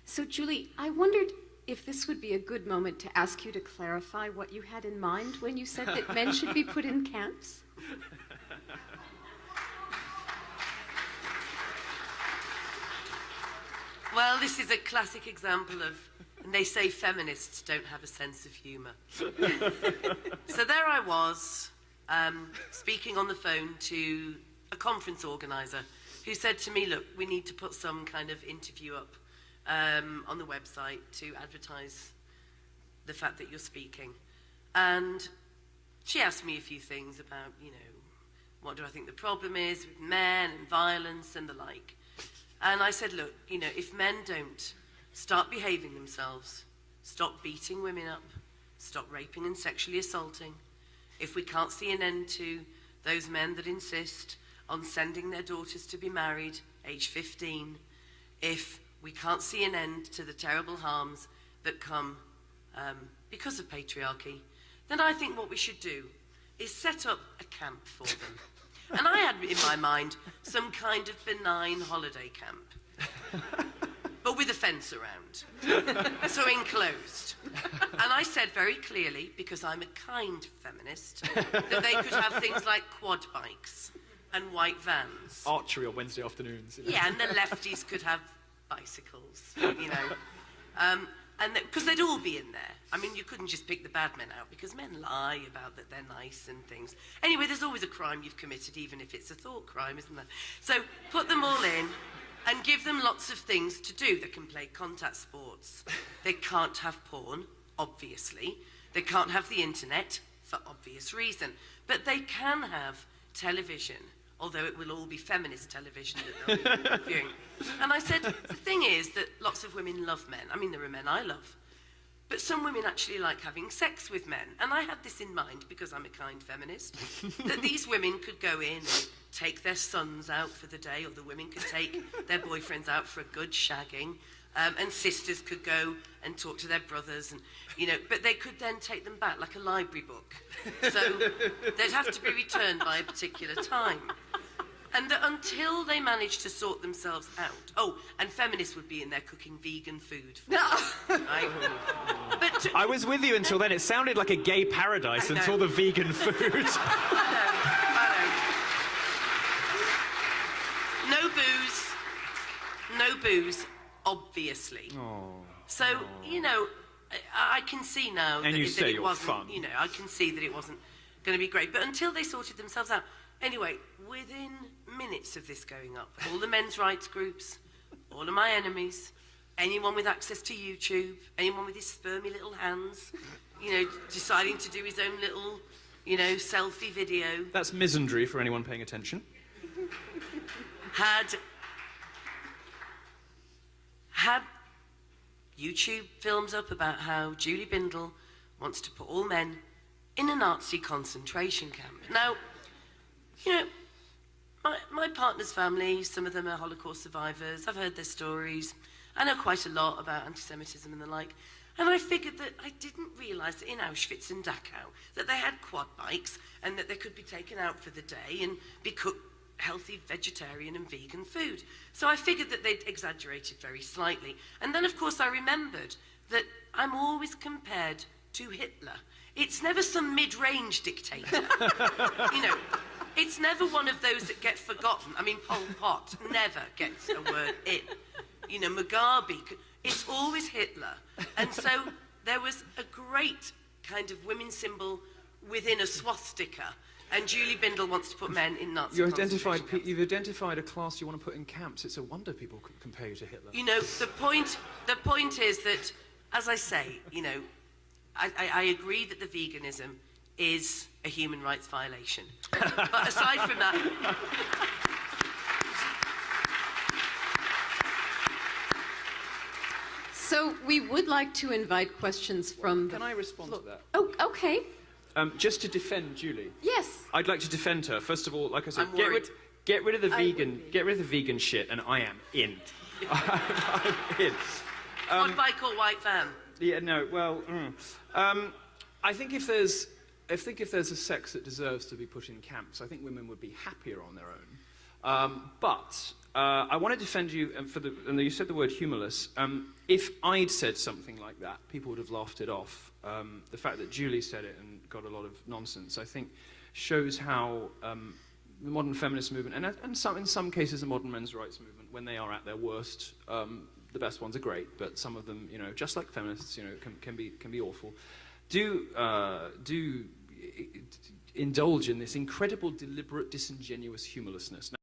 So, Julie, I wondered if this would be a good moment to ask you to clarify what you had in mind when you said that men should be put in camps. Well, this is a classic example of, and they say feminists don't have a sense of humour. So there I was, speaking on the phone to a conference organiser who said to me, look, we need to put some kind of interview up on the website to advertise the fact that you're speaking. And she asked me a few things about, you know, what do I think the problem is with men and violence and the like. And I said, look, you know, if men don't start behaving themselves, stop beating women up, stop raping and sexually assaulting, if we can't see an end to those men that insist on sending their daughters to be married, age 15, if we can't see an end to the terrible harms that come because of patriarchy, then I think what we should do is set up a camp for them. And I had in my mind some kind of benign holiday camp, but with a fence around, so enclosed. And I said very clearly, because I'm a kind feminist, that they could have things like quad bikes and white vans. Archery on Wednesday afternoons. You know? Yeah, and the lefties could have bicycles, you know. And because they'd all be in there. I mean, you couldn't just pick the bad men out, because men lie about that they're nice and things. Anyway, there's always a crime you've committed, even if it's a thought crime, isn't there? So put them all in and give them lots of things to do. They can play contact sports. They can't have porn, obviously. They can't have the internet, for obvious reason. But they can have television, although it will all be feminist television that they'll be viewing. And I said, the thing is that lots of women love men. I mean, there are men I love. But some women actually like having sex with men. And I had this in mind, because I'm a kind feminist, that these women could go in and take their sons out for the day, or the women could take their boyfriends out for a good shagging, and sisters could go and talk to their brothers, and, you know, but they could then take them back like a library book. So they'd have to be returned by a particular time. And that until they manage to sort themselves out, oh, and feminists would be in there cooking vegan food for them, right? But I was with you until then. It sounded like a gay paradise until the vegan food. I know. No booze, obviously. Oh. So, you know, I can see now and that it wasn't, fun. you know, I can see that it wasn't going to be great. But until they sorted themselves out. Anyway, within minutes of this going up, all the men's rights groups, all of my enemies, anyone with access to YouTube, anyone with his spermy little hands, you know, deciding to do his own little, you know, selfie video. That's misandry for anyone paying attention. Had YouTube films up about how Julie Bindel wants to put all men in a Nazi concentration camp. Now, you know, my partner's family, some of them are Holocaust survivors. I've heard their stories. I know quite a lot about anti-Semitism and the like. And I figured that I didn't realise that in Auschwitz and Dachau that they had quad bikes and that they could be taken out for the day and be cooked healthy vegetarian and vegan food. So I figured that they'd exaggerated very slightly. And then, of course, I remembered that I'm always compared to Hitler. It's never some mid-range dictator. You know, it's never one of those that get forgotten. I mean, Pol Pot never gets a word in. You know, Mugabe, it's always Hitler. And so there was a great kind of women's symbol within a swastika. And Julie Bindel wants to put men in Nazi concentration camps. You've identified a class you want to put in camps. It's a wonder people compare you to Hitler. You know, the point is that, as I say, you know, I agree that the veganism is a human rights violation. But aside from that... So we would like to invite questions from Can I respond to that? Oh, okay. Just to defend Julie. Yes. I'd like to defend her. First of all, like I said, get rid of the vegan shit, and I am in. I'm in. Quad bike or white van? Yeah, no. Well, I think if there's a sex that deserves to be put in camps, I think women would be happier on their own. But I want to defend you and you said the word humorless. If I'd said something like that, people would have laughed it off. The fact that Julie said it and got a lot of nonsense, I think, shows how the modern feminist movement, and in some cases the modern men's rights movement, when they are at their worst, the best ones are great, but some of them, just like feminists, can be awful. Do indulge in this incredible, deliberate, disingenuous humorlessness.